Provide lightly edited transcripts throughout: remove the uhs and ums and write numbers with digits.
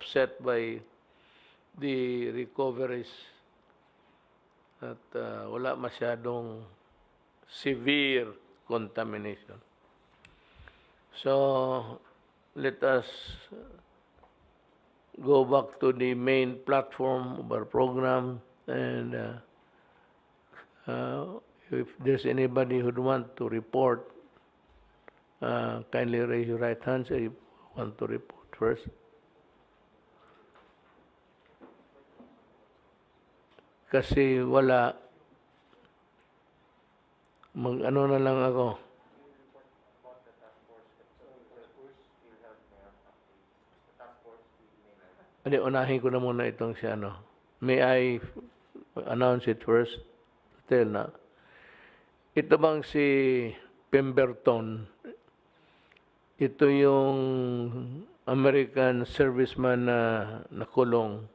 offset by the recoveries at wala masyadong severe contamination. So let us go back to the main platform of our program, and if there's anybody who would want to report, kindly raise your right hand if you want to report first. Kasi wala, mag-ano na lang ako. Hindi, unahin ko na muna itong si ano. May I announce it first? Tell na. Ito bang si Pemberton, ito yung American serviceman na nakulong.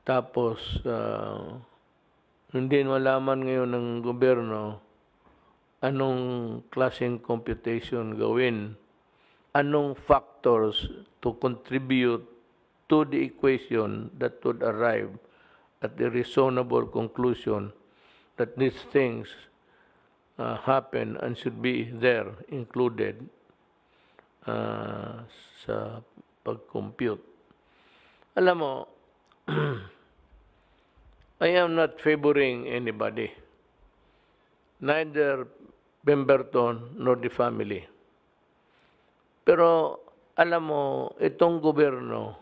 Tapos, hindi malaman ngayon ng gobyerno anong klaseng computation gawin, anong factors to contribute to the equation that would arrive at the reasonable conclusion that these things happen and should be there included sa pag-compute. Alam mo, I am not favoring anybody, neither Pemberton nor the family. Pero alam mo, itong gobyerno,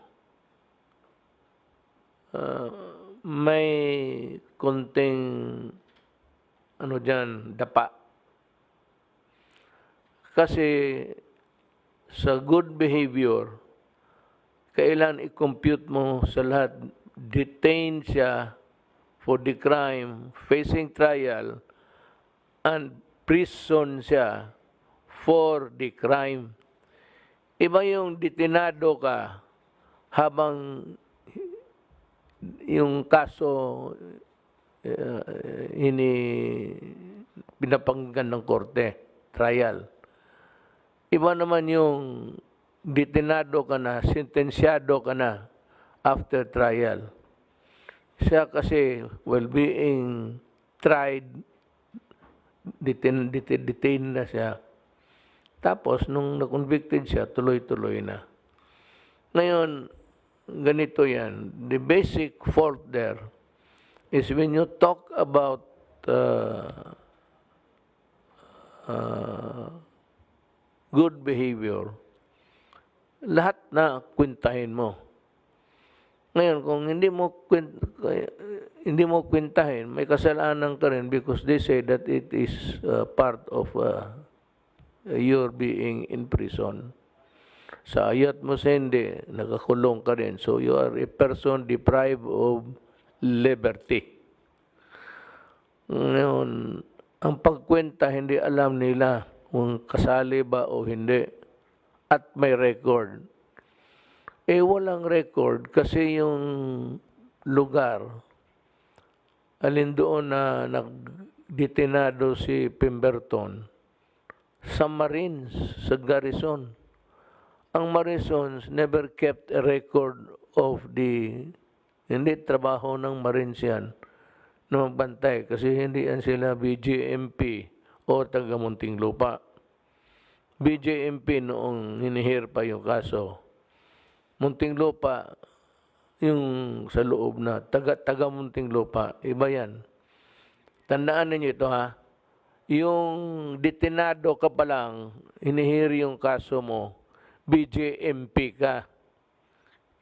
may konting ano dyan, dapa. Kasi sa good behavior, kailan i-compute mo sa lahat, detained siya for the crime, facing trial, and prison siya for the crime. Iba yung detenado ka habang yung kaso pinapakinggan ng korte, trial. Iba naman yung detenado ka na, sentensyado ka na after trial. Siya kasi, being tried, detained na siya. Tapos, nung na-convicted siya, tuloy-tuloy na. Ngayon, ganito yan. The basic fault there is when you talk about good behavior, lahat na kwentahin mo. Ngayon, kung hindi mo kwentahin, may kasalanan ka rin because they say that it is part of your being in prison. Sa ayat mo sa hindi, nakakulong ka rin. So you are a person deprived of liberty. Ngayon, ang pagkwenta, hindi alam nila kung kasali ba o hindi at may record. Eh, walang record kasi yung lugar, alin doon na nagdetenado si Pemberton, sa Marines, sa garrison. Ang Marisons never kept a record of hindi trabaho ng Marines yan na magbantay kasi hindi yan sila BJMP o taga Muntinlupa. BJMP noong hinihir pa yung kaso. Muntinlupa, yung sa loob na taga Muntinlupa, iba yan. Tandaan ninyo ito ha, yung detenado ka pa lang, hinihir yung kaso mo, BJMP ka.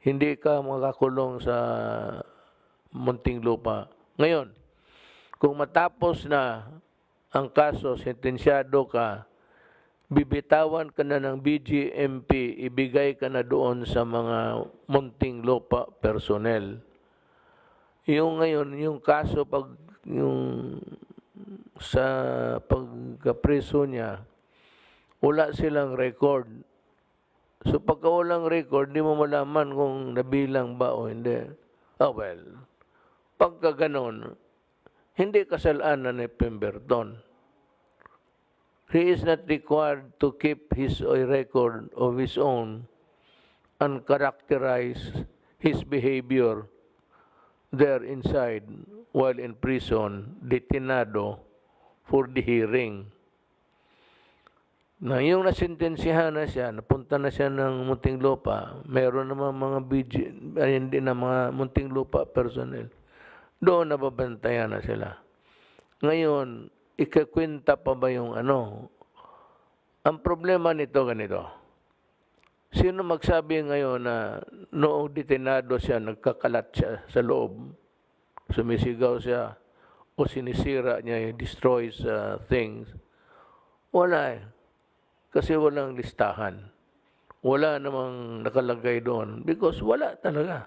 Hindi ka makakulong sa Muntinlupa. Ngayon, kung matapos na ang kaso, sentensyado ka, bibitawan ka na ng BJMP, ibigay ka na doon sa mga Muntinlupa personnel. Yung ngayon, yung kaso sa pagkapreso niya, wala silang record. So pagka walang record, di mo malaman kung nabilang ba o hindi. Pagka ganon, hindi kasalanan ni Pemberton. He is not required to keep his record of his own uncharacterized his behavior there inside while in prison, detenado for the hearing. Na yung nasentensihan na siya, napunta na siya ng Muntinlupa, mayroon naman mga hindi na mga Muntinlupa personnel. Doon nababantayan na sila. Ngayon, ikakwenta pa ba yung ano? Ang problema nito ganito. Sino magsabi ngayon na noong detenado siya, nagkakalat siya sa loob, sumisigaw siya, o sinisira niya, destroys things? Wala eh. Kasi walang listahan. Wala namang nakalagay doon because wala talaga.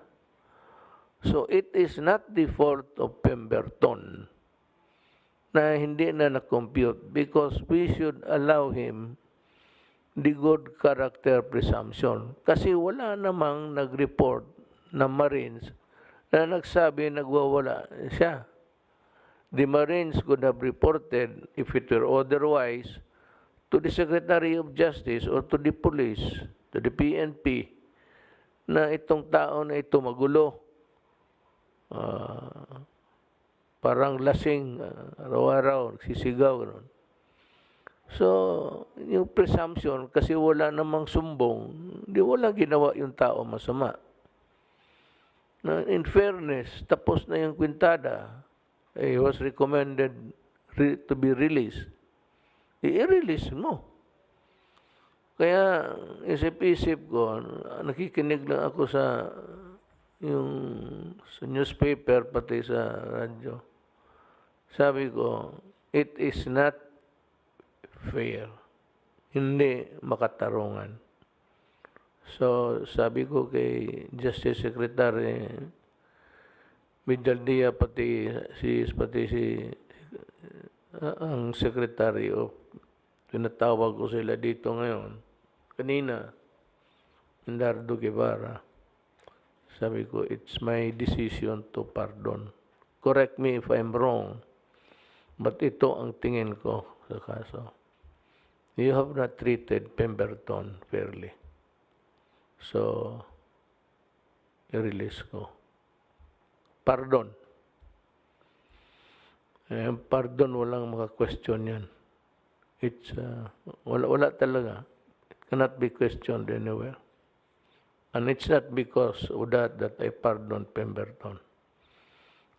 So it is not the fault of Pemberton na hindi na na-compute because we should allow him the good character presumption. Kasi wala namang nag-report na Marines na nagsabi nagwawala siya. The Marines could have reported, if it were otherwise, to the Secretary of Justice or to the police, to the PNP, na itong tao na ito magulo. Parang lasing, araw-araw, nagsisigaw. Gano'n. So, yung presumption, kasi wala namang sumbong, di wala ginawa yung tao masama. Na in fairness, tapos na yung kwintada, he was recommended to be released. I-release mo. Kaya, isip-isip ko, nakikinig lang ako sa newspaper, pati sa radyo. Sabi ko, it is not fair. Hindi makatarungan. So, sabi ko kay Justice Secretary Midjaldia, pati ang Secretary of, tinatawag ko sila dito ngayon. Kanina, Mindardo Guevara. Sabi ko, it's my decision to pardon. Correct me if I'm wrong. But ito ang tingin ko sa kaso. You have not treated Pemberton fairly. So, i-release ko. Pardon. Pardon, walang maka-question yan. It's, wala talaga. It cannot be questioned anywhere. And it's not because of that I pardon Pemberton.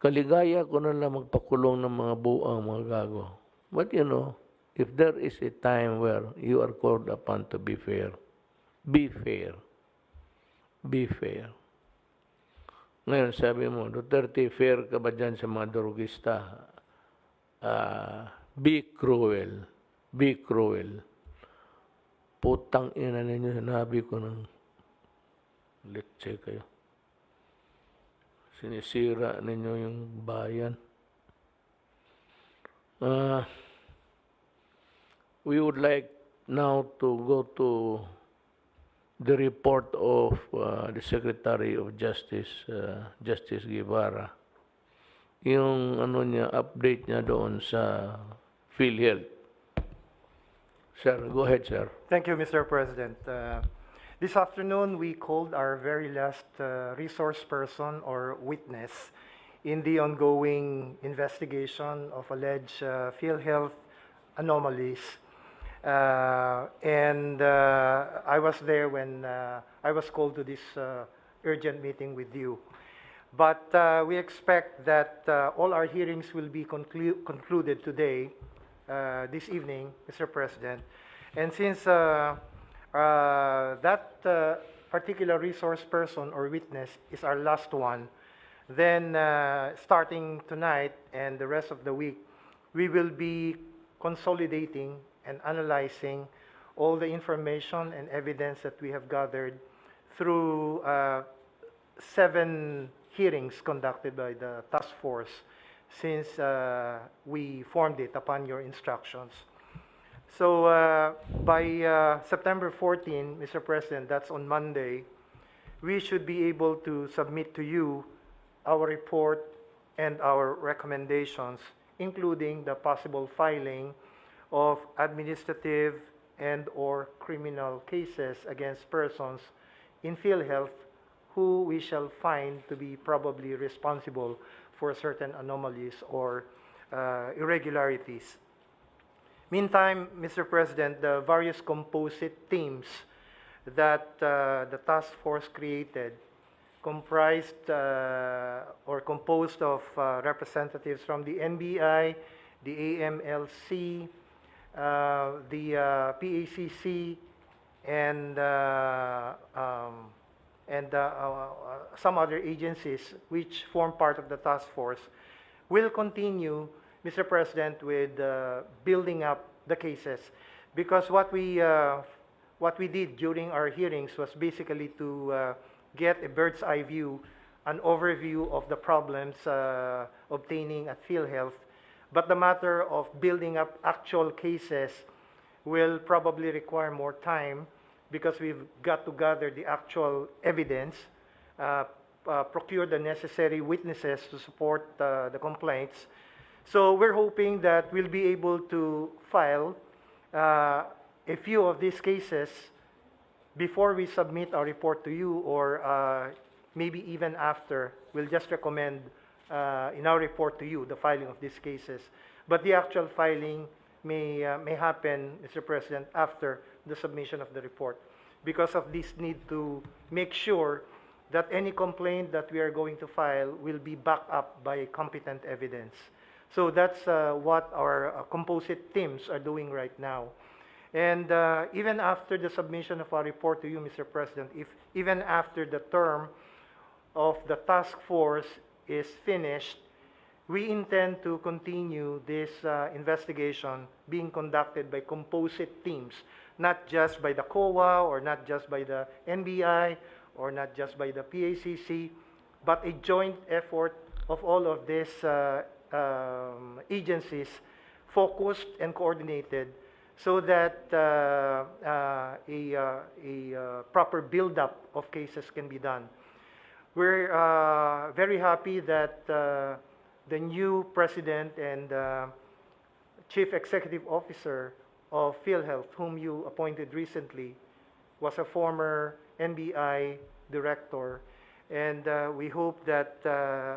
Kaligaya ko na lang magpakulong ng mga buang mga gago. But you know, if there is a time where you are called upon to be fair, be fair. Be fair. Ngayon, sabi mo, Duterte, fair ka ba dyan sa mga drogista? Be cruel. Be cruel. Putang ina ninyo, sinabi ko ng letse kayo. Sinisira ninyo yung bayan. We would like now to go to the report of the Secretary of Justice, Justice Guevara. Yung update niya doon sa PhilHealth. Sir, go ahead, sir. Thank you, Mr. President. This afternoon, we called our very last resource person or witness in the ongoing investigation of alleged PhilHealth anomalies. I was there when I was called to this urgent meeting with you. But we expect that all our hearings will be concluded today, this evening, Mr. President. And since that particular resource person or witness is our last one, then starting tonight and the rest of the week, we will be consolidating and analyzing all the information and evidence that we have gathered through 7 hearings conducted by the task force since we formed it upon your instructions. So by September 14, Mr. President, that's on Monday, we should be able to submit to you our report and our recommendations, including the possible filing of administrative and/or criminal cases against persons in PhilHealth who we shall find to be probably responsible for certain anomalies or irregularities. Meantime, Mr. President, the various composite teams that the task force created comprised or composed of representatives from the NBI, the AMLC, the PACC, and some other agencies which form part of the task force will continue, Mr. President, with building up the cases, because what we did during our hearings was basically to get a bird's eye view, an overview of the problems obtaining at PhilHealth, but the matter of building up actual cases will probably require more time because we've got to gather the actual evidence, procure the necessary witnesses to support the complaints. So we're hoping that we'll be able to file a few of these cases before we submit our report to you, or maybe even after. We'll just recommend in our report to you the filing of these cases. But the actual filing may happen, Mr. President, after the submission of the report, because of this need to make sure that any complaint that we are going to file will be backed up by competent evidence. So that's what our composite teams are doing right now. And even after the submission of our report to you, Mr. President, even after the term of the task force is finished, we intend to continue this investigation being conducted by composite teams, not just by the COA or not just by the NBI or not just by the PACC, but a joint effort of all of these agencies, focused and coordinated, so that a proper build-up of cases can be done. We're very happy that the new president and chief executive officer of PhilHealth, whom you appointed recently, was a former NBI director. And we hope that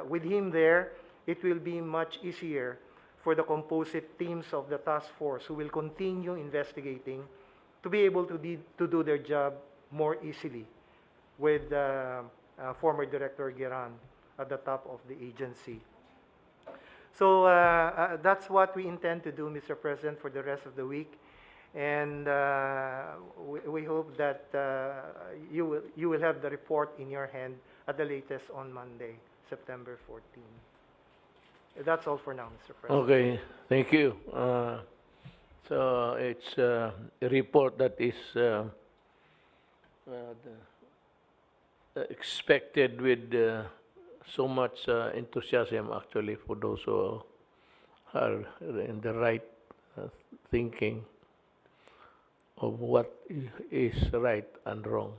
with him there, it will be much easier for the composite teams of the task force who will continue investigating to be able to do their job more easily with former Director Giran at the top of the agency. So that's what we intend to do, Mr. President, for the rest of the week. And we hope that you will have the report in your hand at the latest on Monday, September 14. That's all for now, Mr. President. Okay, thank you. So it's a report that is expected with so much enthusiasm, actually, for those who are in the right thinking of what is right and wrong.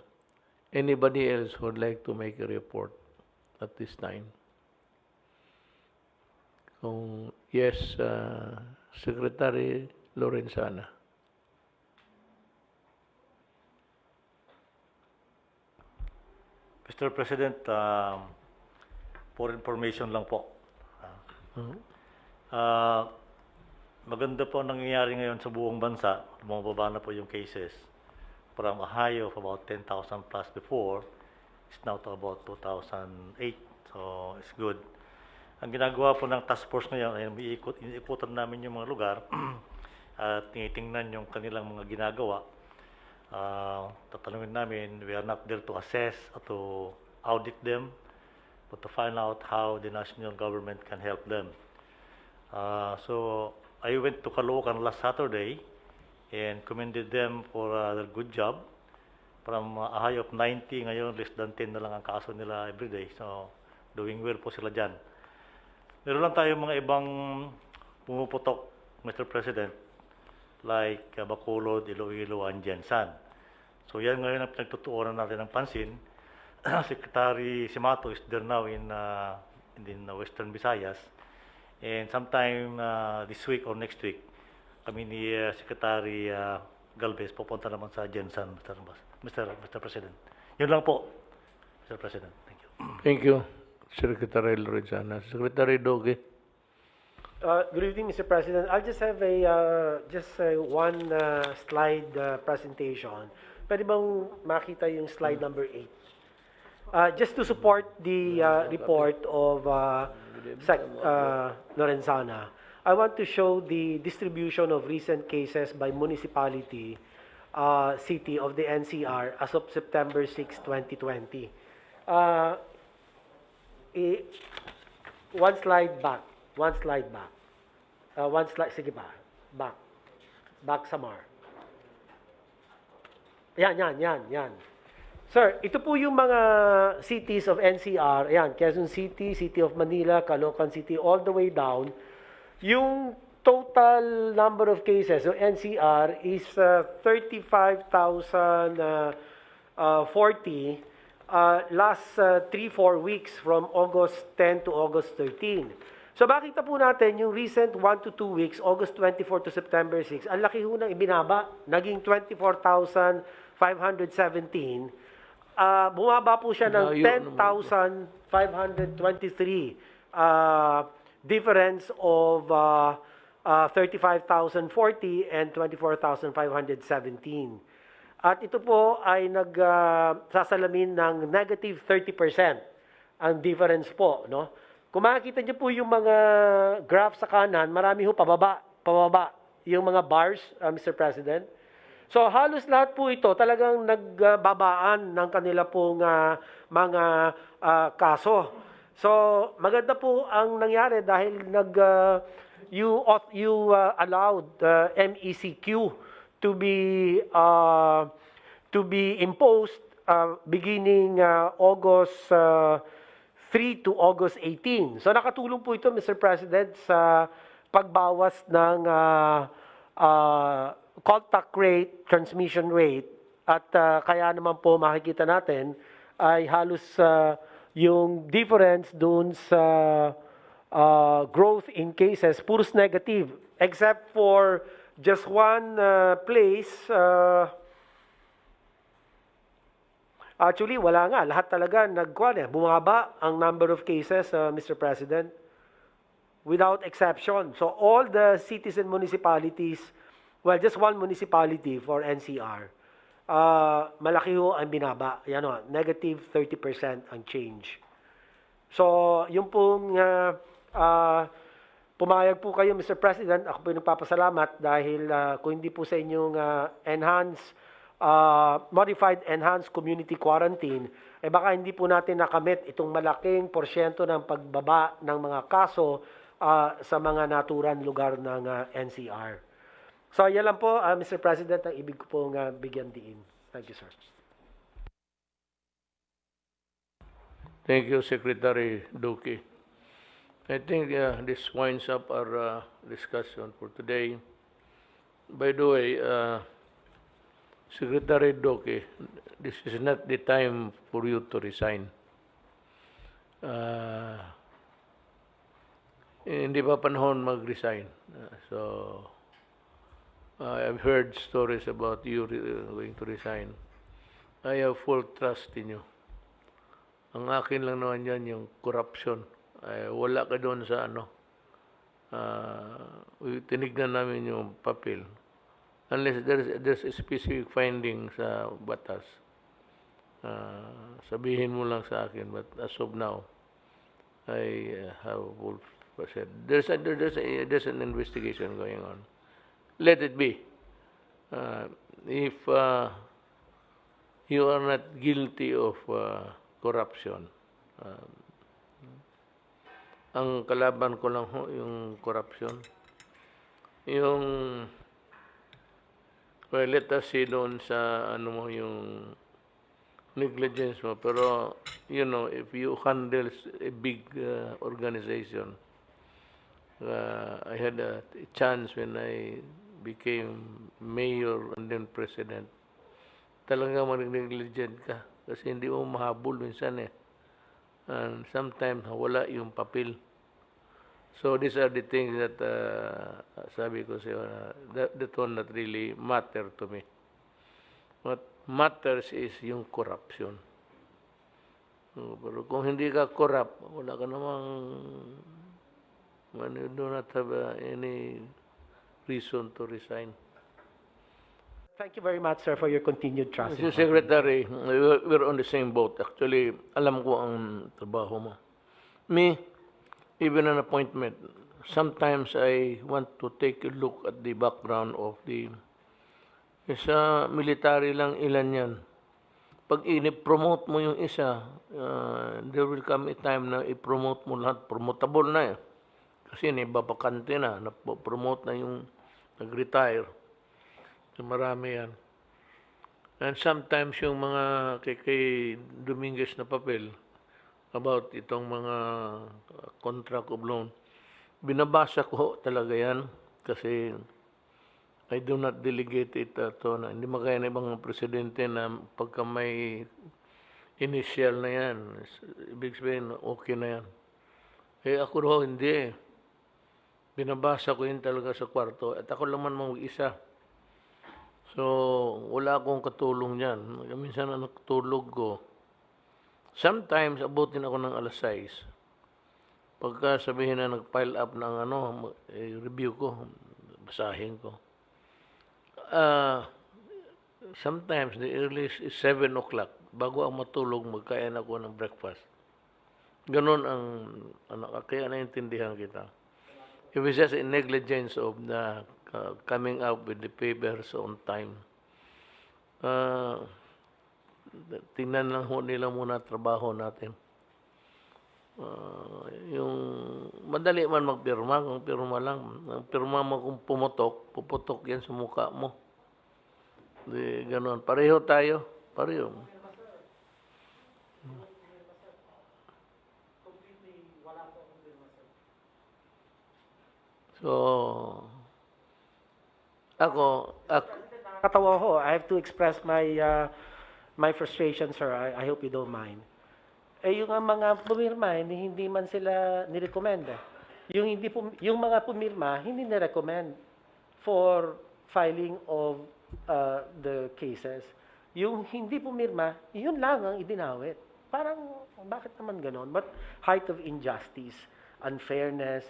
Anybody else would like to make a report at this time? Kung yes, Secretary Lorenzana. Mr. President, for information lang po. Maganda po ang nangyayari ngayon sa buong bansa. Bumababa na po yung cases. From a high of about 10,000 plus before, it's now to about 2,008. So, it's good. Ang ginagawa po ng task force ngayon ay iniikutan namin yung mga lugar at tinitingnan yung kanilang mga ginagawa. Tatanungin namin, we are not there to assess or to audit them, but to find out how the national government can help them. So I went to Caloocan last Saturday and commended them for their good job. From a high of 90, ngayon less than 10 na lang ang kaso nila everyday. So doing well po sila dyan. Meron lang tayo mga ibang pumuputok, Mr. President, like Bacolod, Iloilo, and Jensan. So yan ngayon ang pinagtutuunan natin ng pansin. Secretary Simato is there now in Western Visayas. And sometime this week or next week, kami ni Secretary Galvez pupunta naman sa Jensan, Mr. President. Yun lang po, Mr. President. Thank you. Thank you, Secretary Lorenzana. Secretary Doge. Good evening, Mr. President. I'll just have one slide presentation. Pwede bang makita yung slide number 8? Just to support the report of Lorenzana, I want to show the distribution of recent cases by municipality, city of the NCR as of September 6, 2020. One slide back. One slide back. One slide, sige pa. Back. Back sa Mar. Yan. Sir, ito po yung mga cities of NCR. Ayan, Quezon City, City of Manila, Caloocan City, all the way down. Yung total number of cases of NCR is 35,040 last 3-4 weeks from August 10 to August 13. So makita po natin yung recent 1 to 2 weeks, August 24 to September 6, ang laki ho ng ibinaba, naging 24,517. Bumaba po siya ng 10,523. Difference of 35,040 and 24,517. At ito po ay nagsasalamin ng negative 30% ang difference po, no? Kung makikita niyo po yung mga graph sa kanan, marami ho pababa yung mga bars, Mr. President. So halos lahat po ito talagang nagbabaan ng kanila pong mga kaso. So maganda po ang nangyari dahil you allowed MECQ to be imposed beginning August 3 to August 18. So nakatulong po ito, Mr. President, sa pagbawas ng contact rate, transmission rate, at kaya naman po makikita natin ay halos yung difference doon sa growth in cases, puros negative, except for just one place. Actually, wala nga. Lahat talaga bumaba ang number of cases, Mr. President, without exception. So all the cities and municipalities, well, just one municipality for NCR, malaki ho ang binaba. Yan o, negative 30% ang change. So, yung pong pumayag po kayo, Mr. President, ako po yung nagpapasalamat dahil kung hindi po sa inyong modified enhanced community quarantine, baka hindi po natin nakamit itong malaking porsyento ng pagbaba ng mga kaso sa mga naturang lugar ng NCR. So, yan lang po, Mr. President, ang ibig ko pong bigyan diin. Thank you, sir. Thank you, Secretary Duque. I think this winds up our discussion for today. By the way, Secretary Duque, this is not the time for you to resign. Hindi pa panahon mag-resign. I've heard stories about you going to resign. I have full trust in you. Ang akin lang naman yan, yung corruption. Wala ka doon sa tinignan namin yung papel. Unless there's a specific finding sa batas. Sabihin mo lang sa akin. But as of now, I have full said. There's an investigation going on. Let it be. If you are not guilty of corruption, ang kalaban ko lang ho yung corruption. Well, let us see doon sa yung negligence mo. Pero, if you handle a big organization, I had a chance when I became mayor and then president. Talaga mag-negligent ka kasi hindi mo mahabol minsan And sometimes wala yung papel. So these are the things that sabi ko sa'yo, that one that really matter to me. What matters is yung corruption. Pero kung hindi ka corrupt, wala ka namang, you do not have any reason to resign. Thank you very much, sir, for your continued trust. Mr. Secretary, we're on the same boat. Actually, alam ko ang trabaho mo. Me, even an appointment, sometimes I want to take a look at the background of the... Sa military lang ilan yan. Pag i-promote mo yung isa, there will come a time na i-promote mo lahat. Promotable na eh. Kasi nababakante na. Promote na yung nag-retire. So marami yan. And sometimes yung mga kay Dominguez na papel about itong mga contract of loan, binabasa ko talaga yan kasi I do not delegate it to na hindi makaya na ibang presidente na pagka may initial na yan, ibig sabihin okay na yan. Eh ako raw hindi. Binabasa ko yun talaga sa kwarto at ako lang man mag-isa. So wala akong katulong yan. Minsan na nakatulog ko. Sometimes abutin ako ng alas 6. Pagka sabihin na nag-pile up ng review ko, basahin ko. Sometimes the earliest is 7 o'clock. Bago ako matulog, magkain ako ng breakfast. Ganon ang, kaya naintindihan kita. It was just a negligence of the coming up with the papers on time. Tingnan lang nila muna trabaho natin. Yung madali man magpirma, kung pirma lang, ang pirma mo kung puputok yan sa mukha mo. Di ganoon. Pareho tayo. Pareho. So, ako Katawa ko, I have to express my my frustration, sir. I hope you don't mind. Yung mga pumirma, hindi man sila nirecommend. Yung mga pumirma, hindi nirecommend for filing of the cases. Yung hindi pumirma, yun lang ang idinawit. Parang, bakit naman ganon? But height of injustice, unfairness,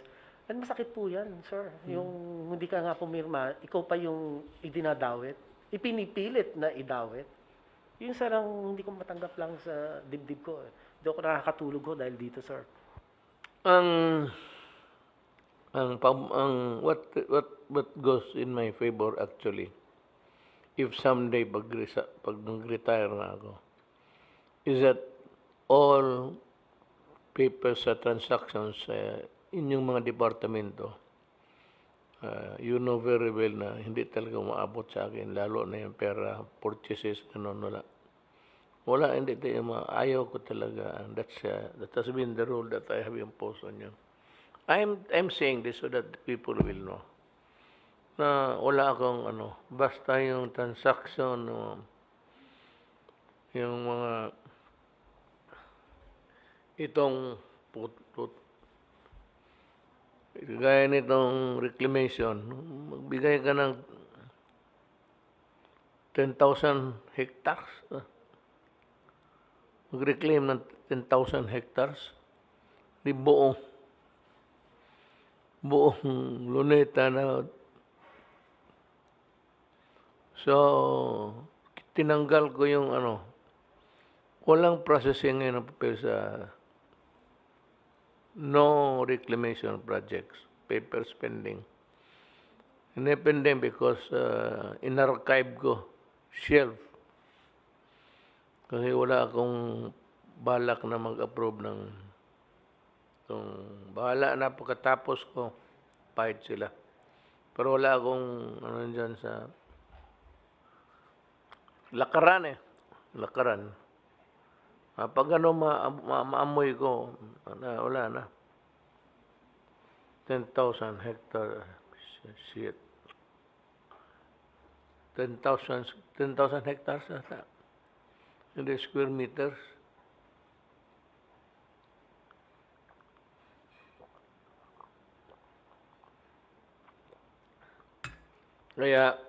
and masakit po yan, sir. Yung hindi ka nga pumirma, ikaw pa yung idinadawit, ipinipilit na idawit. Yun sarang hindi ko matanggap lang sa dibdib ko. Hindi ako nakakatulog ko dahil dito, sir. What goes in my favor actually, if someday pag nag-retire na ako, is that all papers sa transactions in yung mga departamento, you know very well na hindi talaga umaabot sa akin, lalo na yung pera, purchases, ganun, wala. Wala, hindi tayo ayaw ko talaga. That has been the rule that I have imposed on you. I'm saying this so that the people will know na wala akong basta yung transaction, yung mga itong gaya nitong reclamation, magbigay ka ng 10,000 hectares. Mag-reclaim ng 10,000 hectares. Di buong luneta na. So, tinanggal ko yung walang processing ngayon ng papel sa no reclamation projects, paper spending. Independent because in-archive ko, shelf. Kasi wala akong balak na mag-approve ng bahala na pagkatapos ko, pahit sila. Pero wala akong dyan sa lakaran lakaran. Pag maamoy ko, wala na. 10,000 hectare, shit. 10,000 hectares ata. Hindi square meters. Kaya,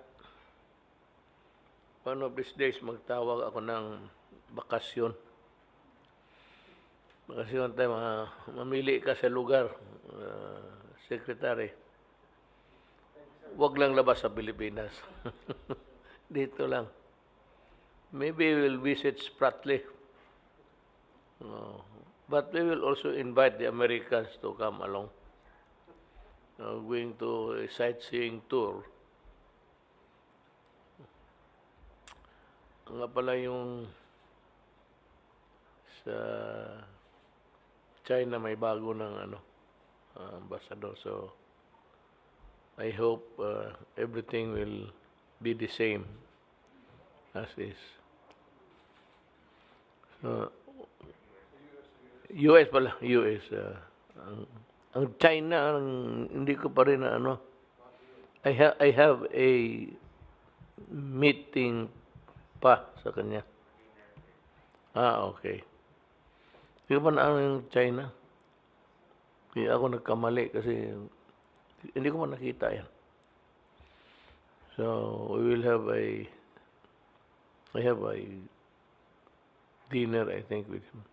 one of these days, magtawag ako ng bakasyon. Kasi one time, mamili ka sa lugar, Secretary. Huwag lang labas sa Pilipinas. Dito lang. Maybe we'll visit Spratly. But we will also invite the Americans to come along. Going to a sightseeing tour. Nga pala yung sa China may bago ng ambassador. So I hope everything will be the same as is. So, US pala, US. Ang China, hindi ko pa rin na I have a meeting pa sa kanya. Okay. Hindi ko pa na yung China. Kaya ako nagkamali kasi hindi ko pa nakita yan. So, we will have I have a dinner, I think, with him.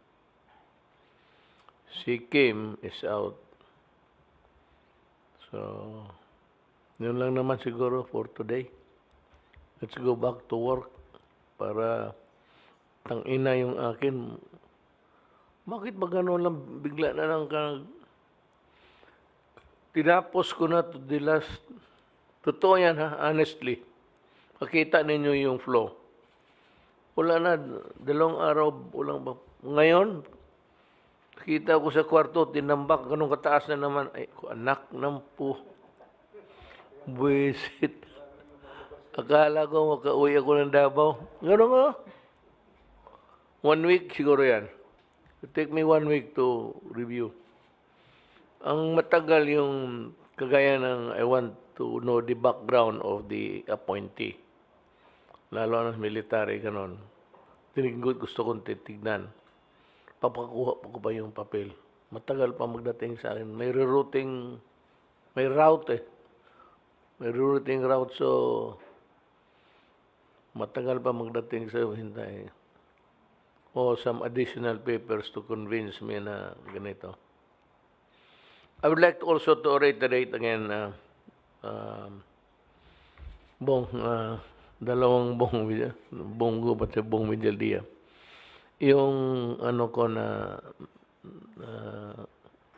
Si Kim is out. So, yun lang naman siguro for today. Let's go back to work para tangina yung akin. Bakit ba gano'n lang bigla na lang tinapos ko na to the last. Totoo yan ha, honestly. Makita ninyo yung flow. Wala na, 2 araw, walang ba. Ngayon, kita ko sa kwarto, tinambak, ganun kataas na naman. Ay, anak ng po. Buwisit. Akala ko makauwi ako ng Davao. Ganun nga. 1 week siguro yan. It take me 1 week to review. Ang matagal yung kagaya ng I want to know the background of the appointee. Lalo na military, ganon. Gusto kong titignan. Papakuha ko pa yung papel. Matagal pa magdating sa akin. May rerouting, may route eh. May rerouting route, so matagal pa magdating sa hintay. O some additional papers to convince me na ganito. I would like also to reiterate again, dalawang Bongo pati Bong Medialdia. Yung ko na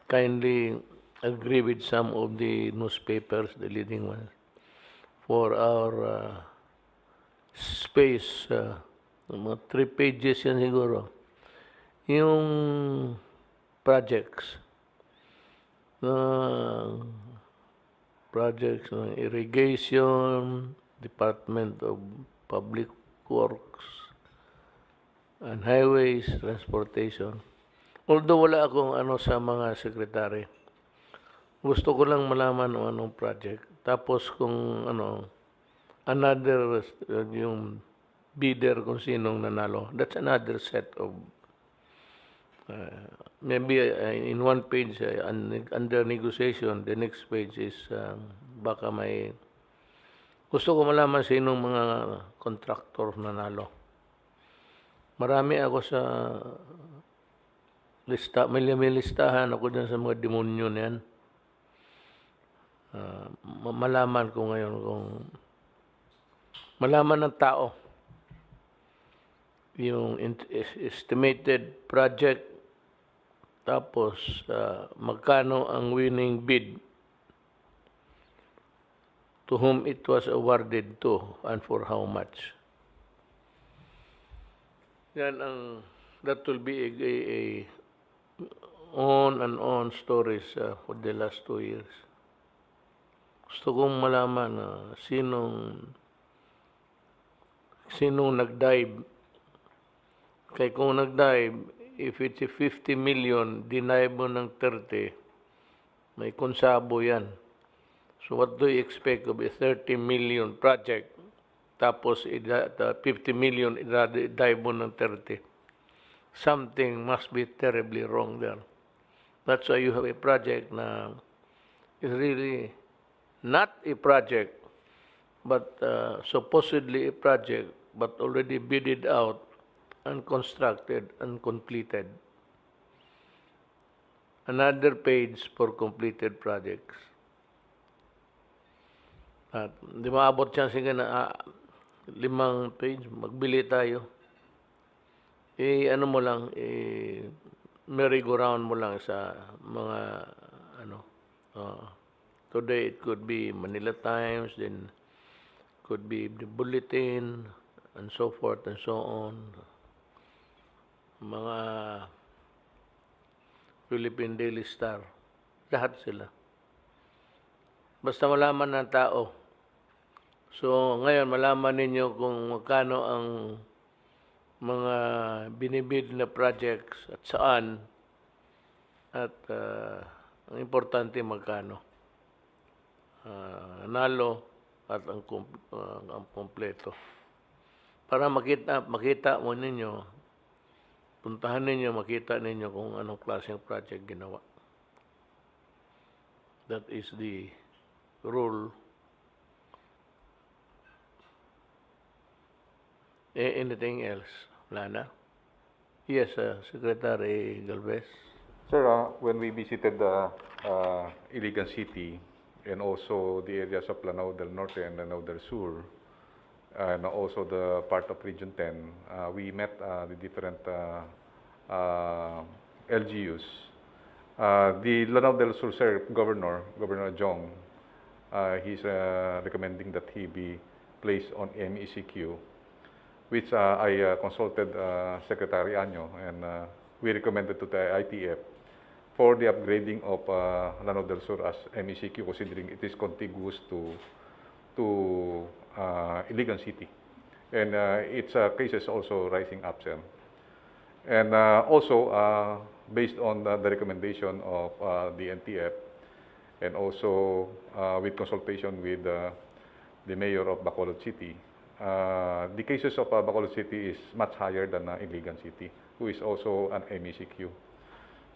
kindly agree with some of the newspapers, the leading ones, for our space, mga 3 pages yan siguro, yung projects ng irrigation, Department of Public Works and Highways, Transportation. Although wala akong sa mga sekretary, gusto ko lang malaman anong project. Tapos kung another, yung bidder kung sinong nanalo. That's another set of, maybe in 1 page, under negotiation, the next page is, baka may, gusto ko malaman sinong mga contractor nanalo. Marami ako sa lista, may listahan ako dyan sa mga demonyo na yan. Malaman ko ngayon kung malaman ng tao yung estimated project, tapos magkano ang winning bid, to whom it was awarded to, and for how much. Yan that will be a on and on stories for the last 2 years. Gusto kong malaman sinong nag-dive. Kaya kung nag-dive, if it's a 50 million, deny mo ng 30, may konsabo yan. So what do you expect of a 30 million project? Tapos 50 million, dive mo ng 30. Something must be terribly wrong there. That's why you have a project na is really not a project, but supposedly a project, but already bidded out and constructed and completed. another page for completed projects. At di maabot siya sige na 5 page, magbili tayo. Ano mo lang, merry-go-round mo lang sa mga today it could be Manila Times, then could be the Bulletin, and so forth and so on. Mga Philippine Daily Star, lahat sila. Basta malaman ng tao. So, ngayon, malaman ninyo kung magkano ang mga binibid na projects at saan. At ang importante magkano. Nalo at ang kompleto. Para makita mo ninyo, puntahan ninyo, makita ninyo kung anong klaseng project ginawa. That is the rule. Anything else, Lana? Yes, Secretary Galvez. Sir, when we visited Iligan City and also the areas of Lanao del Norte and Lanao del Sur, and also the part of Region 10, we met the different LGUs. The Lanao del Sur, sir, Governor Jong, he's recommending that he be placed on MECQ, which I consulted Secretary Anyo, and we recommended to the ITF for the upgrading of Lanao del Sur as MECQ, considering it is contiguous to Iligan City. And its cases also rising up, sir. And also, based on the recommendation of the NTF, and also with consultation with the mayor of Bacolod City, the cases of Bacolod City is much higher than Iligan City, who is also an MECQ.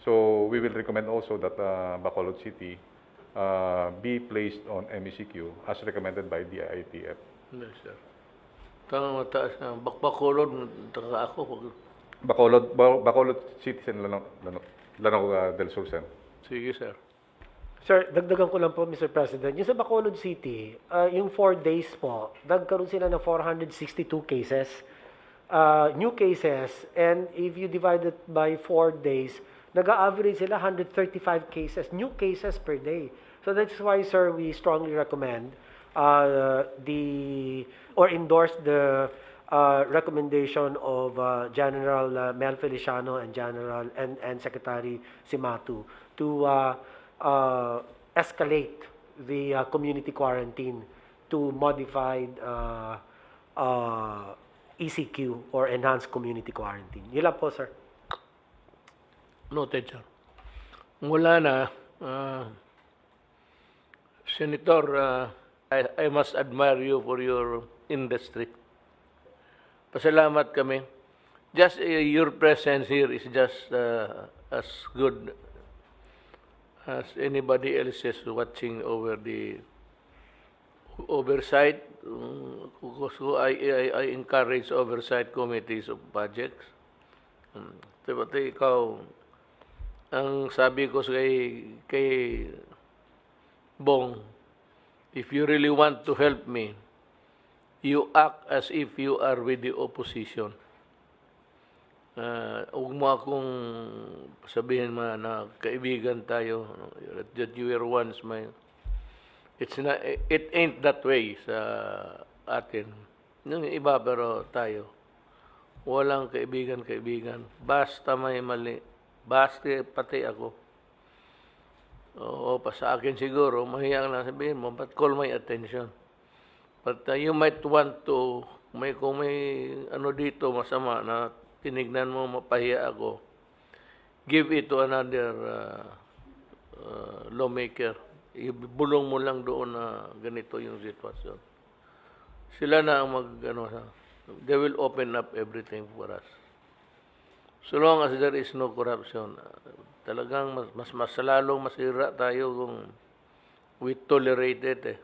So we will recommend also that Bacolod City be placed on MECQ as recommended by the ITF. Yes, sir. Tama mataas na. Bacolod, taka ako. Bacolod City and Lanao del Sur, sir. Sige, sir. Sir, dagdagan ko lang po, Mr. President. Yung sa Bacolod City, yung 4 days po, nagkaroon sila ng 462 cases, new cases, and if you divide it by 4 days, nag-average sila 135 cases, new cases per day. So that's why, sir, we strongly recommend endorse the recommendation of General Mel Feliciano and and Secretary Simatu to escalate the community quarantine to modified ECQ or enhanced community quarantine. Yun lang po, sir. Noted, sir. Mula na, Senator, I must admire you for your industry. Pasalamat kami. Just your presence here is just as good as anybody else is watching over the oversight. So I encourage oversight committees of projects. Diba ikaw, ang sabi ko kay Bong, if you really want to help me, you act as if you are with the opposition. Huwag mo akong sabihin na kaibigan tayo, that you were once my... It ain't that way sa atin. Yung iba, pero tayo, walang kaibigan. Basta may mali. Basta pati ako. Oo, pa sa akin siguro, mahiyang lang sabihin mo, but call my attention. But you might want to, kung may ano dito masama na tinignan mo, mapahiya ako, give it to another lawmaker. Ibulong mo lang doon na ganito yung sitwasyon. Sila na ang they will open up everything for us. So long as there is no corruption, talagang mas lalong masira tayo kung we tolerate it.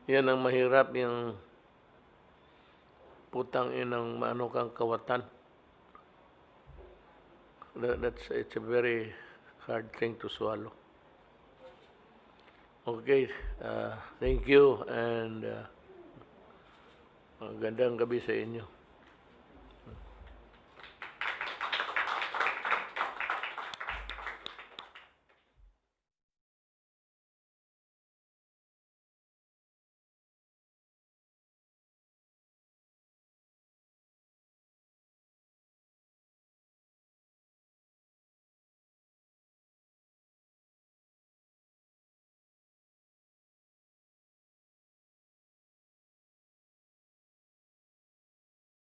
Yan ang mahirap, yung putang inang kang kawatan. It's a very hard thing to swallow. Okay, thank you and magandang gabi sa inyo.